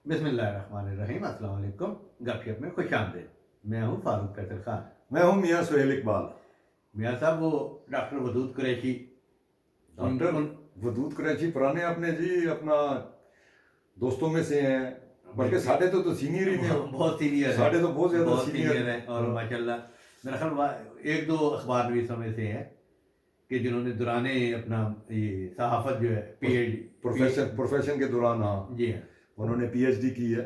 बिस्मिल्लाहिर्रहमानिर्रहीम, अस्सलाम वालेकुम। गपशप में खुश आमदीद। मैं हूँ फारूक कैसर खान। मैं हूं मियां सुहेल इकबाल। मियाँ साहब, वो डॉक्टर वदूद कुरैशी, उन डॉक्टर उन वदूद कुरैशी पुराने अपने जी अपना दोस्तों में से हैं, बल्कि बिल्कुल साढ़े तो सीनियर ही थे। बहुत सीनियर हैं, साढ़े तो बहुत ज्यादा बहुत सीनियर सीनियर हैं। हैं। और माशाल्लाह मेरा ख्याल एक दो अखबार नवीसों में से हैं कि जिन्होंने दुराने अपना ये सहाफत जो है प्रोफेशन प्रोफेशन के दौरान, हाँ, जी हाँ, उन्होंने पीएचडी की है।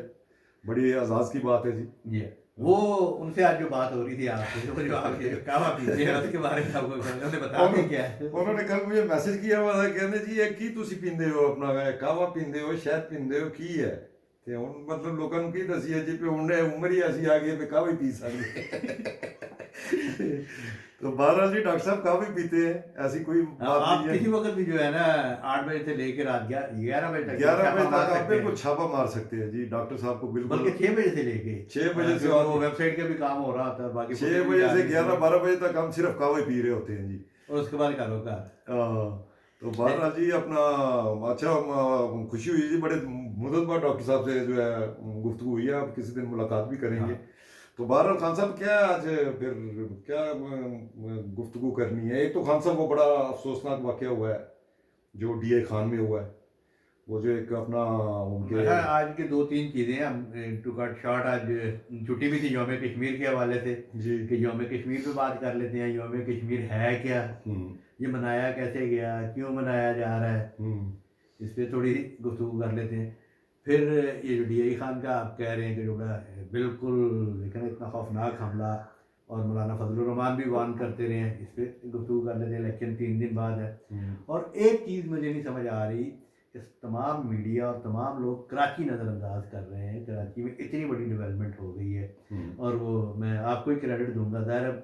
बड़ी एजाज की बात है जी। जी हाँ। वो उनसे आज जो बात हो रही थी आपसे, वो जो आपके कहवा पीते हैं उसके बारे में आपको उन्होंने बता दिया क्या है? उन्होंने कल मुझे मैसेज किया हुआ था, कहने जी ये की तुसी पींदे हो, अपना कहवा पींदे हो, शहद पींदे हो, की है ते हुन मतलब लोगों को की दसी है जी पे उन्हें उम्र ही ऐसी आ गई है पे कहवा ही पी सकते। तो बहरहाल जी डॉक्टर साहब कहवा ही पीते हैं, ऐसी कोई बात आप नहीं है। किसी वक्त भी जो है ना 8 बजे से लेकर रात 11 बजे तक 11 बजे छापा मार तक आप सकते बिल्कुल हैं। छापा मार सकते हैं जी, डॉक्टर साहब को बिल्कुल। बल्कि 6 बजे से लेके 6 बजे से क्योंकि वो वेबसाइट का भी काम हो रहा होता है, बाकी छः फुटेज भी बजे जा से रही होती 11-12 बजे तक हम सिर्फ कहवा ही पी रहे होते हैं जी। है और उसके बाद घरों का तो बहरहाल जी अपना अच्छा, खुशी हुई जी, बड़े मुद्दत बाद डॉक्टर साहब से जो है गुफ्तगू हुई है, आप किसी दिन मुलाकात भी करेंगे। हाँ। तो बहरहाल खान साहब क्या आज फिर क्या गुफ्तगू करनी है? एक तो खान साहब वो बड़ा अफसोसनाक वाक़या हुआ है जो डीआई खान में हुआ है, वो जो एक अपना उनके। मैं आज की दो तीन चीज़ें हम टू कट शॉर्ट, आज छुट्टी भी थी यौम कश्मीर के हवाले से जी। कि यौम कश्मीर पे बात कर लेते हैं। यौम कश्मीर है क्या, हम्म। ये मनाया कैसे गया, क्यों मनाया जा रहा है, हम्म। इस पर थोड़ी गुफ्तगू कर लेते हैं। फिर ये जो डीआई खान का आप कह रहे हैं कि जो बड़ा बिल्कुल लेकिन इतना खौफनाक हमला, और मौलाना फजलुर रहमान भी वार्न करते रहे हैं, इस पर गुफ्तगू कर लेते हैं। इलेक्शन 3 दिन बाद है। और एक चीज़ मुझे नहीं समझ आ रही कि तमाम मीडिया और तमाम लोग कराची नज़रअंदाज कर रहे हैं। कराची में इतनी बड़ी डेवलपमेंट हो गई है, और वो मैं आपको ही क्रेडिट दूंगा। ज़ाहिर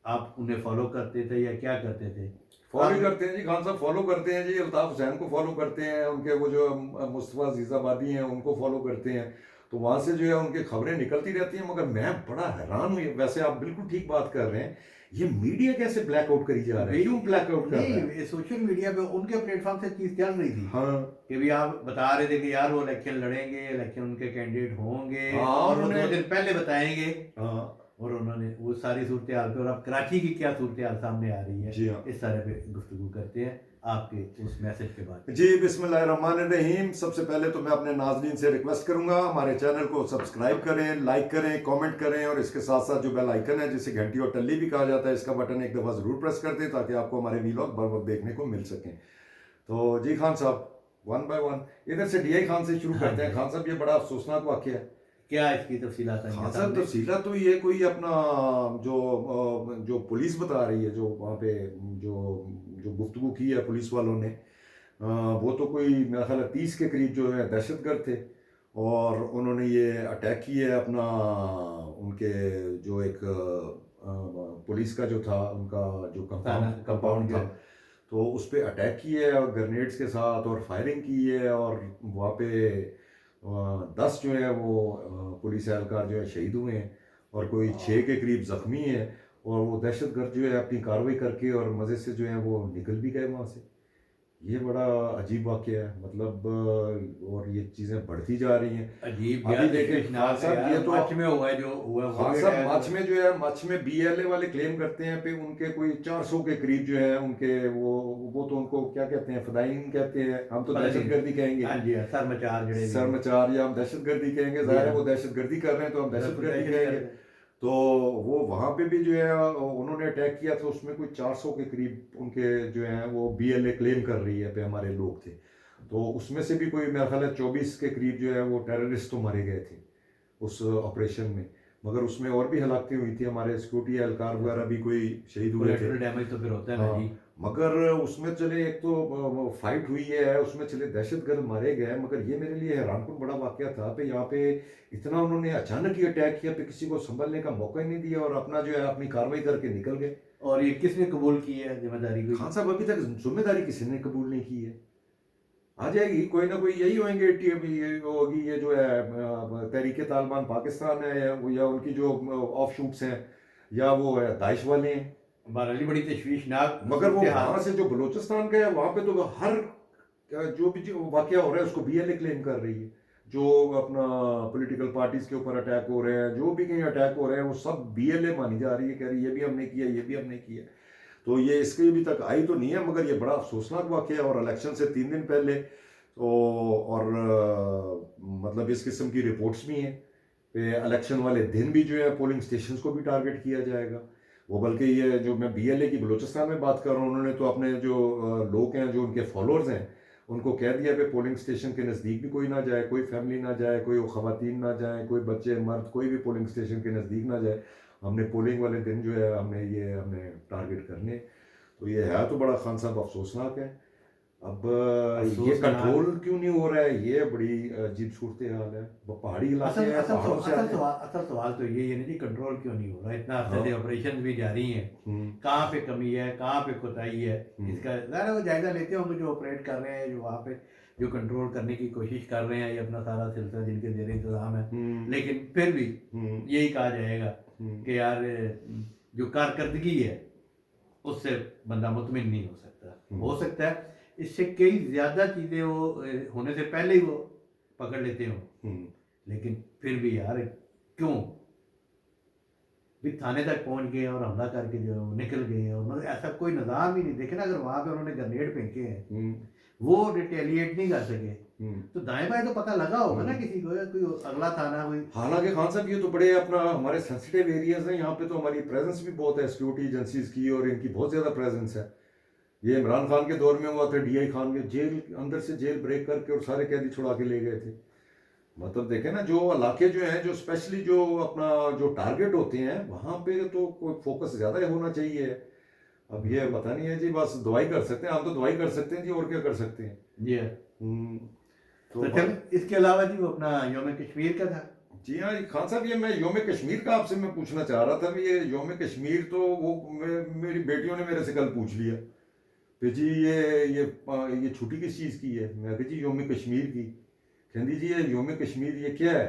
आप उन्हें फॉलो करते थे या क्या करते थे? फॉलो आप करते हैं जी, खान साहब फॉलो करते हैं जी, अल्ताफ हुसैन को फॉलो करते हैं, उनके वो जो मुस्तफ़ा जीजाबादी हैं उनको फॉलो करते हैं। तो वहाँ से जो है उनकी खबरें निकलती रहती हैं, मगर मैं बड़ा हैरान हुई। वैसे आप बिल्कुल ठीक बात कर रहे हैं, ये मीडिया कैसे ब्लैकआउट करी जा रहा है, क्यों ब्लैकआउट कर रहा है? नहीं, सोशल मीडिया पे उनके प्लेटफॉर्म से चीज़ चल रही थी हाँ। कि भी आप बता रहे थे कि यार वो इलेक्शन लड़ेंगे, इलेक्शन उनके कैंडिडेट होंगे, हाँ और वो उन्होंने। 2 दिन पहले बताएंगे। हाँ। और उन्होंने वो सारी सूरत हाल पे, और अब कराची की क्या सूरत हाल सामने आ रही है, जी हाँ। इस सारे पे गुफ्तगू करते हैं आपके उस मैसेज के बाद। जी बिस्मिल्लाहिर्रहमानिर्रहीम। सबसे पहले तो मैं अपने नाज़रीन से रिक्वेस्ट करूंगा, हमारे चैनल को सब्सक्राइब करें, लाइक करें, कमेंट करें, और इसके साथ साथ जो बेल आइकन है जिसे घंटी और टल्ली भी कहा जाता है, इसका बटन एक दफ़ा ज़रूर प्रेस कर दें ताकि आपको हमारे वीलॉग बर वक्त देखने को मिल सकें। तो जी खान साहब, वन बाय वन इधर से डीआई खान से शुरू हाँ करते हैं। जी, खान साहब ये बड़ा अफसोसनाक वाक़या है। क्या इसकी तफसीलात आई हैं खान साहब सामने? तफसीला तो ये कोई अपना जो जो पुलिस बता रही है, जो वहाँ पे जो जो गुफ्तगू की है पुलिस वालों ने, वो तो कोई मेरा ख्याल है 30 के करीब जो है दहशतगर्द थे, और उन्होंने ये अटैक किया है अपना उनके जो एक पुलिस का जो था उनका जो कंपाउंड कंपाउंड था, तो उस पर अटैक किया है और ग्रेनेड्स के साथ, और फायरिंग की है, और वहाँ पे 10 जो है वो पुलिस एहलकार जो है शहीद हुए हैं, और कोई 6 के करीब ज़ख्मी है। और वो दहशतगर्द जो है अपनी कार्रवाई करके और मज़े से जो है वो निकल भी गए वहाँ से। ये बड़ा अजीब वाक़या है, मतलब और ये चीज़ें बढ़ती जा रही हैं। अजीब अभी क्या देखें खान साहब, ये तो मार्च में हुआ है, जो हुआ वो खान भी साहब अटैक मच हुआ है। में जो है, मच में बीएलए वाले क्लेम करते हैं पे उनके कोई 400 के करीब जो है उनके वो तो उनको क्या कहते हैं, फदाइन कहते हैं, हम तो पता नहीं। दहशतगर्दी कहेंगे। हाँ जी हाँ, सरमचार जड़े भी हैं। सरमचार या हम दहशतगर्दी कहेंगे, जी ज़ाहिर है हाँ, वो दहशतगर्दी कर रहे हैं तो हम बिल्कुल दहशतगर्दी दहशत कहेंगे। गर्द है। तो वो वहाँ पे भी जो है उन्होंने अटैक किया था, उसमें कोई 400 के करीब उनके जो हैं वो बीएलए क्लेम कर रही है पे हमारे लोग थे। तो उसमें से भी कोई मेरा ख्याल है 24 के करीब जो है वो टेररिस्ट तो मारे गए थे उस ऑपरेशन में, मगर उसमें और भी हलाकतें हुई थी, हमारे सिक्योरिटी एहलकार वगैरह भी कोई शहीद हुए थे। कोलेटरल डैमेज तो फिर होता है ना हाँ, जी। मगर उसमें चले एक तो फाइट हुई है, उसमें चले दहशतगर्द मारे गए, मगर ये मेरे लिए हैरानकुन बड़ा वाकया था पे यहाँ पे इतना उन्होंने अचानक ही अटैक किया पे किसी को संभलने का मौका ही नहीं दिया, और अपना जो है अपनी कार्रवाई करके निकल गए। और ये किसने कबूल की है जिम्मेदारी को? खान साहब अभी तक जिम्मेदारी किसी ने कबूल नहीं की है। आ जाएगी कोई ना कोई, यही होंगे ये होगी, ये जो है तहरीके तालिबान पाकिस्तान है, या उनकी जो ऑफ शूट्स हैं, या वो है दाइश वाले हैं। बहरहाल बड़ी तशवीशनाक मगर वो सूरत हाल। वहां से जो बलूचिस्तान का है वहां पे तो हर जो भी जो वाकया हो रहा है उसको बीएलए क्लेम कर रही है। जो अपना पॉलिटिकल पार्टीज के ऊपर अटैक हो रहे हैं, जो भी कहीं अटैक हो रहे हैं, वो सब BLA मानी जा रही है, कह रही है ये भी हमने किया, ये भी हमने किया। तो ये इसके अभी तक आई तो नहीं है, मगर ये बड़ा अफसोसनाक वाक़या है। और इलेक्शन से 3 दिन पहले तो और मतलब इस किस्म की रिपोर्ट्स भी हैं कि इलेक्शन वाले दिन भी जो है पोलिंग स्टेशंस को भी टारगेट किया जाएगा। वो बल्कि ये जो मैं BLA की बलूचिस्तान में बात कर रहा हूँ, उन्होंने तो अपने जो लोग हैं, जो उनके फॉलोअर्स हैं, उनको कह दिया कि पोलिंग स्टेशन के नज़दीक भी कोई ना जाए, कोई फैमिली ना जाए, कोई ख़वातीन ना जाए, कोई बच्चे मर्द, कोई भी पोलिंग स्टेशन के नज़दीक ना जाए। हमने पोलिंग वाले दिन जो है हमने टारगेट करने। तो ये है तो बड़ा खान साहब अफसोसनाक है। अब ये अफसोसनाक कंट्रोल क्यों नहीं हो रहा है, ये बड़ी अजीब सूरत हाल है। वो पहाड़ी इलाके असल हैं, असल पहाड़ों से आते हैं। असल सवाल तो ये है ना जी, कंट्रोल क्यों नहीं हो रहा? इतना अरसे से हाँ। ऑपरेशन भी जारी हैं, हम्म। कहाँ पे कमी है, कहाँ पे कोताही है, इसका ज़रा वो जायज़ा लेते होंगे जो ऑपरेट कर रहे हैं, जो वहाँ पे जो कंट्रोल करने की कोशिश कर रहे हैं, ये अपना सारा सिलसिला जिनके ज़ेर इंतज़ाम है। हम्म। लेकिन फिर भी हम्म। यही कहा जाएगा हम्म। कि यार जो कारकर्दगी है उससे बंदा मुतमिन नहीं हो सकता। हो सकता है इससे कई ज़्यादा चीज़ें वो होने से पहले ही वो पकड़ लेते हो, लेकिन फिर भी यार क्यों भी थाने तक पहुंच गए और हमला करके जो है वो निकल गए, और मतलब ऐसा कोई निज़ाम ही नहीं। देखे ना, अगर वहाँ पे उन्होंने ग्रेनेड फेंके हैं, वो रिटेलिएट नहीं कर सके, तो दाएं बाएं तो पता लगा होगा ना किसी को, या कोई अगला थाना कोई। हालांकि खान साहब ये तो बड़े अपना हमारे सेंसिटिव एरियाज हैं, यहाँ पे तो हमारी प्रेजेंस भी बहुत है सिक्योरिटी एजेंसीज की, और इनकी बहुत ज़्यादा प्रेजेंस है। ये इमरान खान के दौर में हुआ था, DI खान के जेल अंदर से जेल ब्रेक करके और सारे कैदी छुड़ा के ले गए थे। मतलब देखें ना, जो इलाके जो हैं, जो स्पेशली जो अपना जो टारगेट होते हैं, वहाँ पे तो कोई फोकस ज़्यादा ही होना चाहिए। अब ये पता नहीं है जी, बस दुआई कर सकते हैं हम, तो दुआई कर सकते हैं जी, और क्या कर सकते हैं जी। तो चल इसके अलावा जी वो अपना योम कश्मीर का था। जी हाँ खान साहब, ये मैं योम कश्मीर का आपसे मैं पूछना चाह रहा था भी, ये योम कश्मीर तो वो मेरी बेटियों ने मेरे से कल पूछ लिया कि जी ये छुट्टी किस चीज़ की है। मैं कहा जी योम कश्मीर की। कहती जी ये योम कश्मीर ये क्या है।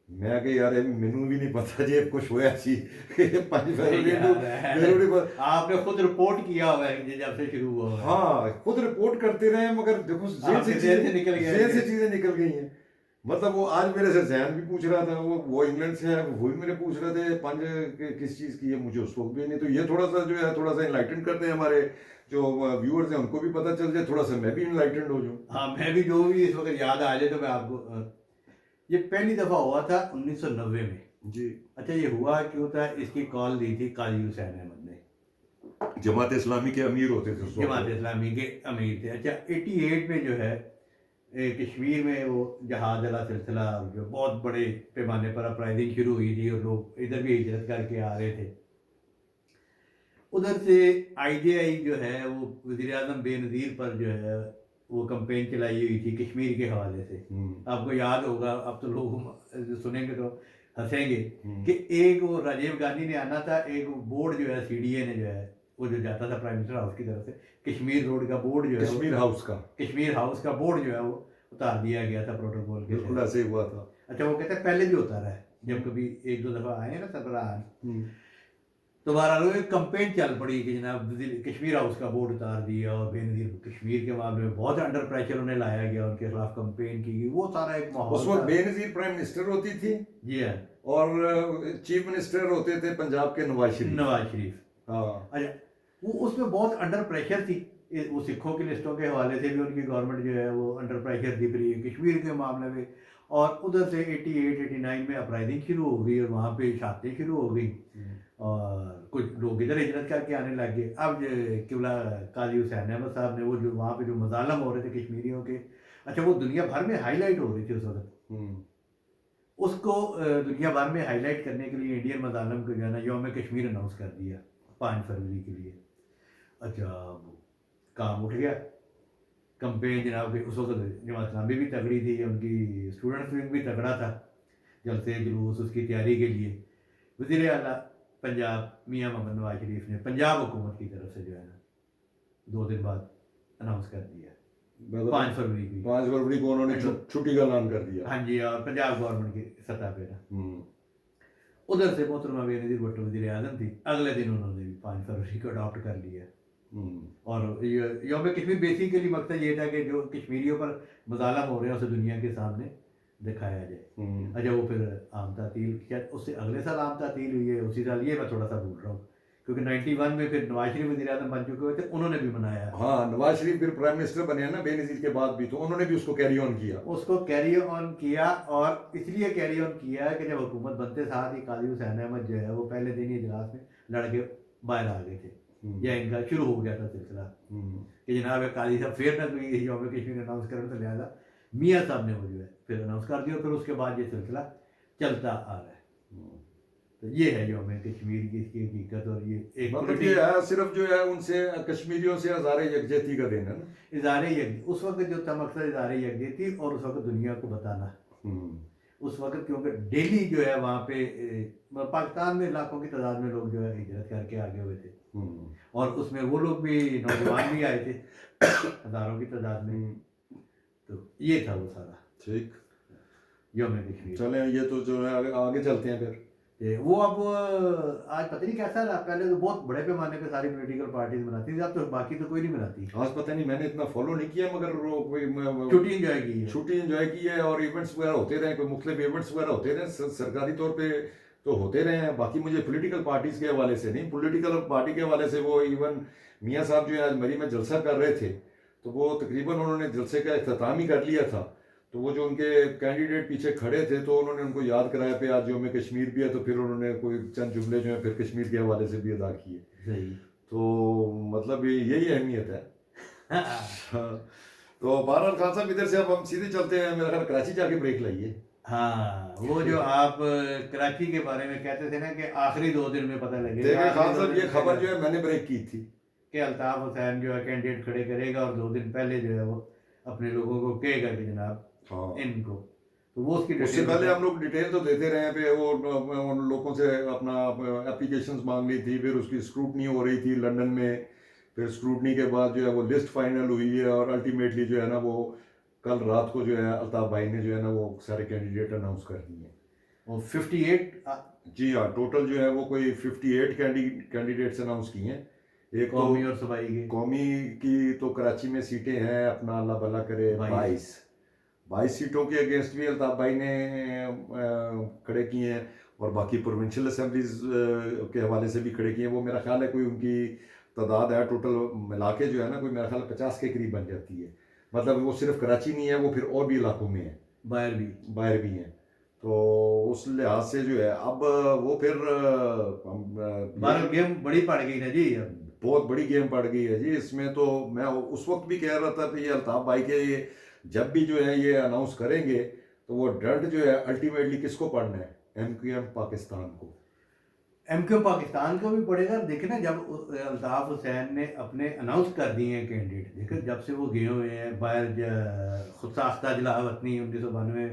मैं कहा यार मैनू भी नहीं पता जी, कुछ होया सी 5 फरवरी को मेरे को आपने खुद रिपोर्ट किया हुआ है जब से शुरू हुआ है। हाँ खुद रिपोर्ट करते रहे, मगर देखो जेल से चीजें निकल गई हैं। मतलब वो आज मेरे से जैन भी पूछ रहा था, वो इंग्लैंड से है, वो भी मेरे पूछ रहे थे 5 किस चीज़ की है, मुझे उस वक्त भी नहीं। तो ये थोड़ा सा जो है थोड़ा सा इनलाइटन करते हैं, हमारे जो व्यूअर्स हैं उनको भी पता चल जाए, थोड़ा सा मैं भी इनलाइटेंड हो जाऊँ। हाँ, मैं भी जो भी इस वक्त याद आ जाए तो मैं आपको ये पहली दफ़ा हुआ था 1990 में जी। अच्छा, ये हुआ क्यों था? इसकी कॉल दी थी काजी हुसैन अहमद ने, जमात इस्लामी के अमीर होते थे, जमात इस्लामी के अमीर थे। अच्छा, 88 में जो है कश्मीर में वो जहाज वाला सिलसिला जो बहुत बड़े पैमाने पर अपराइजिंग शुरू हुई थी, और लोग इधर भी हिजरत करके आ रहे थे। उधर से IJI जो है वो वज़ीर आज़म बेनज़ीर पर जो है वो कंपेन चलाई हुई थी कश्मीर के हवाले से। आपको याद होगा, अब तो लोग सुनेंगे तो हंसेंगे कि एक वो राजीव गांधी ने आना था, एक बोर्ड जो है CDA ने जो है वो जो जाता था प्राइम मिनिस्टर हाउस की तरफ से, कश्मीर रोड का बोर्ड जो है, कश्मीर हाउस का बोर्ड जो है वो उतार दिया गया था प्रोटोकॉल के। बिल्कुल ऐसे हुआ था। अच्छा, वो कहते हैं पहले भी उतारा है, जब कभी 1-2 दफ़ा आए हैं ना सरबराह, तो बहरहाल एक कंपेन चल पड़ी कि जनाब कश्मीर हाउस का बोर्ड उतार दिया, और बेनज़ीर कश्मीर के मामले में बहुत अंडर प्रेशर उन्हें लाया गया, उनके खिलाफ कंपेन की गई, वो सारा एक माहौल। उस वक्त बेनज़ीर प्राइम मिनिस्टर होती थी जी हाँ, और चीफ मिनिस्टर होते थे पंजाब के नवाज शरीफ। हाँ। अच्छा, वो उसमें बहुत अंडर प्रेशर थी, वो सिखों की लिस्टों के हवाले से भी उनकी गवर्नमेंट जो है वो अंडर प्रेशर दिख रही है कश्मीर के मामले में। और उधर से 88-89 में अपराइजिंग शुरू हो गई, और वहाँ पे शादी शुरू हो गई, और कुछ लोग इधर हिजरत करके आने लग गए। अब किबला काजी हुसैन अहमद साहब ने वो जो वहाँ पे जो मजालम हो रहे थे कश्मीरियों के, अच्छा वो दुनिया भर में हाईलाइट हो रही थी उस वक्त, उसको दुनिया भर में हाईलाइट करने के लिए इंडियन मजालम को जो है ना योम कश्मीर अनाउंस कर दिया 5 फरवरी के लिए। अच्छा, काम उठ गया, कंपेन जनाब के उस वक्त जमात इस्लामी भी तगड़ी थी, उनकी स्टूडेंट्स विंग भी तगड़ा था, जलसे जुलूस उसकी तैयारी के लिए वज़ीर आला पंजाब मियां मोहम्मद नवाज शरीफ ने पंजाब हुकूमत की तरफ से जो है ना 2 दिन बाद अनाउंस कर दिया, 5 फरवरी की। 5 फरवरी को उन्होंने छुट्टी का ऐलान कर दिया। हाँ जी, और पंजाब गवर्नमेंट की सतह पे ना, उधर से मोहतरमा बेनज़ीर भुट्टो वज़ीर आज़म थी, अगले दिन उन्होंने भी 5 फरवरी को अडॉप्ट कर लिया। और योम कश्मीर बेसिकली मकसद ये था कि जो कश्मीरियों पर मजालम हो रहे हैं उसे दुनिया के सामने दिखाया जाए। अच्छा वो फिर आम तातील, क्या उससे अगले साल आम तातील हुई है, उसी साल, ये मैं थोड़ा सा भूल रहा हूँ, क्योंकि 91 में फिर नवाज शरीफ वज़ीर आज़म बन चुके हुए थे, उन्होंने भी मनाया। हाँ, नवाज शरीफ फिर प्राइम मिनिस्टर बने हैं ना बेनज़ीर के बाद भी, तो उन्होंने भी उसको कैरी ऑन किया। उसको कैरी ऑन किया, और इसलिए कैरी ऑन किया कि जब हुकूमत बनते साथ ही काजी हुसैन अहमद जो है वो पहले दिन ही इजलास में लड़ के बाहर आ गए थे, या इनका शुरू हो गया था सिलसिला कि जनाब काजी साहब फिर ना कोई यौम कश्मीर अनाउंस करें, तो लिहाजा मियाँ साहब ने वो जो है फिर अनाउंस कर दिया, फिर उसके बाद ये सिलसिला चलता आ रहा है। तो ये है यौम कश्मीर की इसकी हकीकत। और ये एक मतलब ये है सिर्फ जो है उनसे कश्मीरियों से हज़ारे यकजहती का दिन है ना। इज़हार यकजहती उस वक्त जो था मकसद, इज़हार यकजहती, और उस वक्त दुनिया को बताना। उस वक्त क्योंकि डेली जो है वहाँ पे पाकिस्तान में लाखों की तादाद में लोग जो है हिजरत करके आगे हुए थे, और उसमें वो लोग भी नौजवान भी आए थे हज़ारों की तादाद में। तो ये था वो सारा ठीक, यौम कश्मीर। चलें ये तो जो है आगे चलते हैं फिर। वो अब आज पता नहीं कैसा रहा, पहले तो बहुत बड़े पैमाने पे सारी पॉलिटिकल पार्टीज मनाती थी, अब तो बाकी तो कोई नहीं मनाती। आज पता नहीं, मैंने इतना फॉलो नहीं किया, मगर कोई छुट्टी एंजॉय की है, छुट्टी एंजॉय की है, और इवेंट्स वगैरह होते रहे, कोई मुख्तलिफ इवेंट्स वगैरह होते रहे सरकारी तौर पे तो होते रहे हैं। बाकी मुझे पॉलिटिकल पार्टीज के हवाले से नहीं, पॉलिटिकल पार्टी के हवाले से वो इवन मियाँ साहब जो है आज मरी में जलसा कर रहे थे, तो वो तकरीबन उन्होंने जलसे का इख्तिताम ही कर लिया था, तो वो जो उनके कैंडिडेट पीछे खड़े थे तो उन्होंने उनको याद कराया पे आज यौम कश्मीर भी है, तो फिर उन्होंने कोई चंद जुमले जो है फिर कश्मीर के हवाले से भी अदा किए। सही। तो मतलब यही अहमियत है। तो बहरहाल खान साहब इधर से अब हम सीधे चलते हैं, मेरा ख्याल कराची जाके ब्रेक लाइए। हाँ, वो जो आप कराची के बारे में कहते थे ना कि आखिरी 2 दिन में पता लगेगा। देखिए खान साहब, ये खबर जो है मैंने ब्रेक की थी कि अल्ताफ हुसैन जो है कैंडिडेट खड़े करेगा, और 2 दिन पहले जो है वो अपने लोगों को कहेगा कि जनाब इनको, तो वो उसकी उससे पहले हम लोग डिटेल तो देते रहे पे, वो उन लोगों से अपना एप्लीकेशंस मांग ली थी, फिर उसकी स्क्रूटनी हो रही थी लंदन में, फिर स्क्रूटनी के बाद जो है वो लिस्ट फाइनल हुई है, और अल्टीमेटली जो है ना वो कल रात को जो है अल्ताफ भाई ने जो है ना वो सारे कैंडिडेट अनाउंस कर दिए। और 58 जी हाँ, टोटल जो है वो कोई 58 कैंडिडेट्स अनाउंस किए हैं। एक कौमी और सूबाई के। कौमी की तो कराची में सीटें हैं अपना अल्लाह भला करे 22 सीटों के अगेंस्ट भी अल्ताफ भाई ने खड़े किए हैं, और बाकी प्रोविंशियल असेंबलीज के हवाले से भी खड़े किए हैं। वो मेरा ख्याल है कोई उनकी तादाद है टोटल मिला के जो है ना कोई मेरा ख्याल 50 के करीब बन जाती है। मतलब वो सिर्फ कराची नहीं है, वो फिर और भी इलाकों में है, बाहर भी हैं। तो उस लिहाज से जो है अब वो फिर गेम बड़ी पड़ गई ना जी, बहुत बड़ी गेम पड़ गई है जी इसमें। तो मैं उस वक्त भी कह रहा था कि ये अल्ताफ भाई के ये जब भी जो है ये अनाउंस करेंगे तो वो डंड जो है अल्टीमेटली किसको पड़ना है, MQM पाकिस्तान को। MQM पाकिस्तान को भी पड़ेगा। देखे ना, जब अल्ताफ हुसैन ने अपने अनाउंस कर दिए हैं कैंडिडेट, देखे जब से वो गए हुए हैं बाहर, खुद साख्ता जिला वतनी 1992,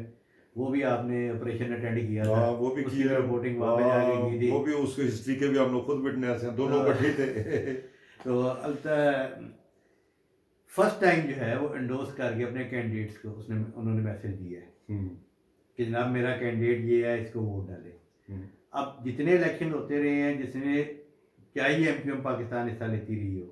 वो भी आपने ऑपरेशन अटेंड किया था, वो भी किया, रिपोर्टिंग वहाँ पे जाके की थी, वो भी उसकी हिस्ट्री के भी हम लोग खुद विटनेस हैं, दोनों इकट्ठे थे। तो फर्स्ट टाइम जो है वो एंडोर्स करके अपने कैंडिडेट्स को उन्होंने मैसेज दिया है कि जनाब मेरा कैंडिडेट ये है, इसको वोट डालें। अब जितने इलेक्शन होते रहे हैं जिसमें क्या ही MQM पाकिस्तान हिस्सा लेती रही हो,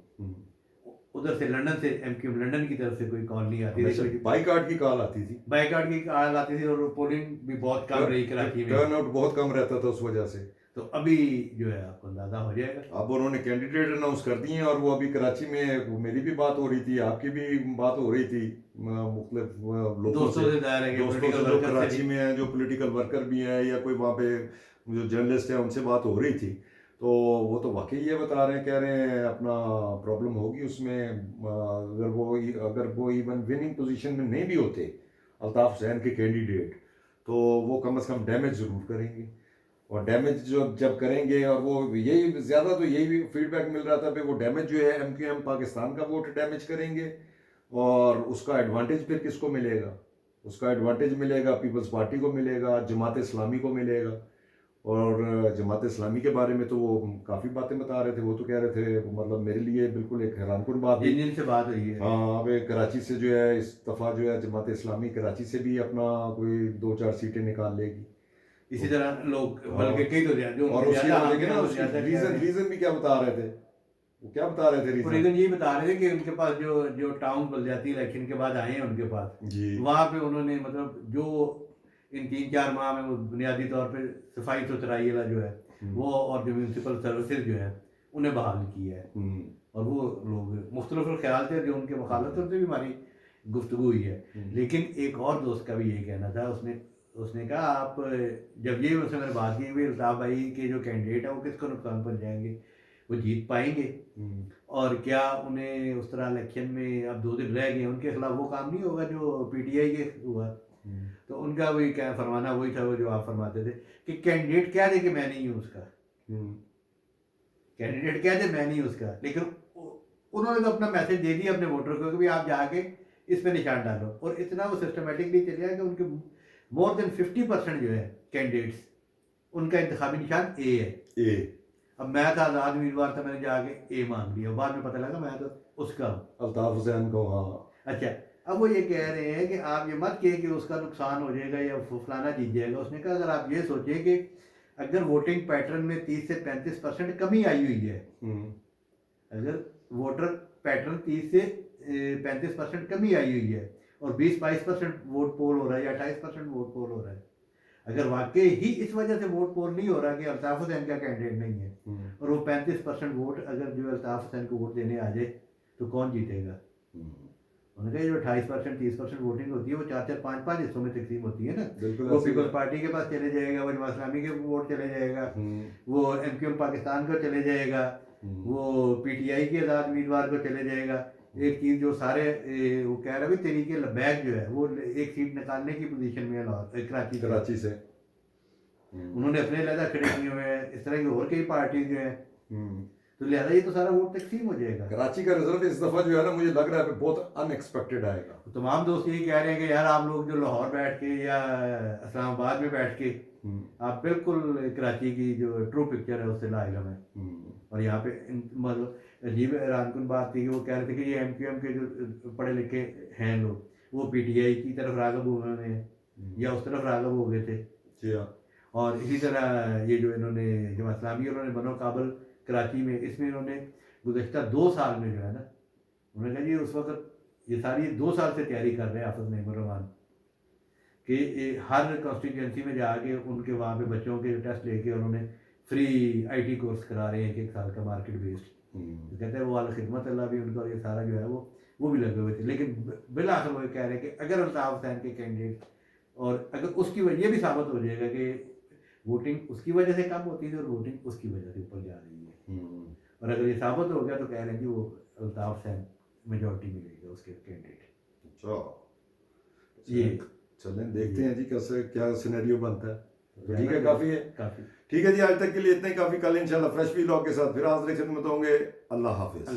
उधर से लंदन से MQM लंदन की तरफ से कोई कॉल नहीं आती थी, बाइकाट की कॉल आती थी, और पोलिंग भी बहुत कम रही कराची में, टर्नआउट बहुत कम रहता था उस वजह से। तो अभी जो है आपको अंदाजा हो जाएगा। अब उन्होंने कैंडिडेट अनाउंस कर दिए हैं, और वो अभी कराची में मेरी भी बात हो रही थी, आपकी भी बात हो रही थी, मुख्तलिफ लोगों से जो कराची में हैं, जो पॉलिटिकल वर्कर भी हैं, या कोई वहाँ पे जो जर्नलिस्ट हैं उनसे बात हो रही थी। तो वो तो वाकई ये बता रहे हैं, कह रहे हैं अपना प्रॉब्लम होगी उसमें, अगर वो इवन विनिंग पोजीशन में नहीं भी होते अल्ताफ हुसैन के कैंडिडेट, तो वो कम से कम डैमेज ज़रूर करेंगे, और डैमेज जो जब करेंगे, और वो यही ज़्यादा तो यही भी फीडबैक मिल रहा था कि वो डैमेज जो है MQM पाकिस्तान का वोट डैमेज करेंगे, और उसका एडवांटेज फिर किसको मिलेगा, उसका एडवांटेज मिलेगा पीपल्स पार्टी को मिलेगा, जमात इस्लामी को मिलेगा। और जमात इस्लामी के बारे में तो वो काफ़ी बातें बता रहे थे, वो तो कह रहे थे, मतलब मेरे लिए बिल्कुल एक हैरानकुन बात थी, जिनसे बात हुई है। हाँ, अब कराची से जो है इस दफ़ा जो है जमात इस्लामी कराची से भी अपना कोई 2-4 सीटें निकाल लेगी। इसी तरह लोग बल्कि कई तो जो और उसकी रीजन भी क्या बता रहे थे, वो क्या बता रहे थे रीजन ये बता रहे थे कि उनके पास जो टाउन बलदियाती इलेक्शन के बाद आए हैं उनके पास जी, वहाँ पे उन्होंने मतलब जो इन 3-4 माह में वो बुनियादी तौर पे सफाई सुथराई वाला जो है वो और जो म्यूनसिपल सर्विसेज जो है उन्हें बहाल किया है। और वो लोग मुख्तलिफ ख्याल थे जो उनके मुखालफत से भी हमारी गुफ्तगू हुई है। लेकिन एक और दोस्त का भी ये कहना था, उसने उसने कहा आप जब ये उससे मैंने बात की भी अल्ताफ़ भाई के जो कैंडिडेट है वो किसको नुकसान पहुँचाएंगे, वो जीत पाएंगे और क्या उन्हें उस तरह इलेक्शन में अब 2 दिन रह गए उनके खिलाफ वो काम नहीं होगा जो पीटीआई के हुआ। तो उनका वही क्या फरमाना वही था वो जो आप फरमाते थे कि कैंडिडेट क्या दे कि मैं नहीं हूँ उसका, कैंडिडेट क्या दे मैं नहीं हूँ उसका, लेकिन उन्होंने तो अपना मैसेज दे दिया अपने वोटर को कि भाई आप जाके इस पे निशान डालो। और इतना वो सिस्टमेटिकली चल गया कि उनके मोर देन 50% जो है कैंडिडेट्स उनका इंतखाबी निशान ए है। ए अब मैं था आज़ाद उम्मीदवार था, मैंने जाके ए मांग लिया, बाद में पता लगा मैं तो उसका हूँ अल्ताफ हुसैन को। हाँ अच्छा, अब वो ये कह रहे हैं कि आप ये मत कहिए कि उसका नुकसान हो जाएगा या फलाना जीत जाएगा। उसने कहा अगर आप ये सोचिए कि अगर वोटिंग पैटर्न में 30 से 35% कमी आई हुई है, अगर वोटर पैटर्न 30 से 35% कमी आई हुई है और 20-22% वोट पोल हो रहा है या 28% वोट पोल हो रहा है, अगर वाकई ही इस वजह से वोट पोल नहीं हो रहा कि अल्ताफ हुसैन का कैंडिडेट नहीं है और वो 35% वोट अगर जो अल्ताफ हुसैन को वोट देने आ जाए तो कौन जीतेगा। उन्होंने कहा जो 28% 30% वोटिंग होती है वो 4-4 5-5 हिस्सों में तकसीम होती है ना, वो पीपल्स पार्टी के पास चले जाएगा, वो जमात इस्लामी के वोट चले जाएगा, वो MQM पाकिस्तान को चले जाएगा, वो पीटीआई के आज़ाद उम्मीदवार को चले जाएगा। एक चीज़ जो सारे वो कह रहे हैं तरीके लबैक जो है वो एक सीट निकालने की पोजीशन में है कराची से उन्होंने अपने लहदा खड़े किए हुए हैं, इस तरह की और कई पार्टी जो है, तो लिहाजा ये तो सारा वोट तकसीम हो जाएगा। कराची का रिजल्ट इस दफा जो है ना मुझे लग रहा है बहुत अनएक्सपेक्टेड आएगा। तो तमाम दोस्त यही कह रहे हैं कि यार आप लोग जो लाहौर बैठ के या इस्लामाबाद में बैठ के आप बिल्कुल कराची की जो ट्रू पिक्चर है उससे लाइलम है। और यहाँ पे मतलब अजीब हैरानकुन बात थी कि वो कह रहे थे कि ये MQM के जो पढ़े लिखे हैं लोग वो PTI की तरफ राग़िब हुए हैं या उस तरफ राग़िब हो गए थे। जी हाँ। और इसी तरह ये जो इन्होंने जमात इस्लामी उन्होंने बनो काबल कराची में इसमें इन्होंने गुज़श्ता 2 साल में जो है ना उन्होंने कहा जी उस वक्त ये सारी 2 साल से तैयारी कर रहे हैं हाफिज़ नईमुर्रहमान कि हर कॉन्स्टिट्यूंसी में जाके उनके वहाँ पे बच्चों के टेस्ट लेके उन्होंने फ्री IT कोर्स करा रहे हैं 1 साल का मार्केट बेस्ड। तो कहते हैं वो वाला खिदमत अल्लाह भी उनका ये सारा जो है वो भी लगे हुए थे। लेकिन बिलाखिर वो कह रहे हैं कि अगर अल्ताफ हुसैन के कैंडिडेट और अगर उसकी वजह ये भी साबित हो जाएगा कि वोटिंग उसकी वजह से कम होती थी और वोटिंग उसकी वजह से ऊपर जा रही है, और अगर ये साबित हो गया तो कह रहे हैं कि वो अल्ताफ हुसैन मेजॉरिटी मिलेगा उसके कैंडिडेट। अच्छा ये चलें देखते हैं जी कैसे क्या सिनेरियो बनता है। तो ठीक है, काफ़ी है, काफ़ी ठीक है जी। आज तक के लिए इतना ही काफ़ी। कल इंशाल्लाह फ्रेश व्लॉग के साथ फिर हाजिर खिदमत होंगे। अल्लाह हाफिज़।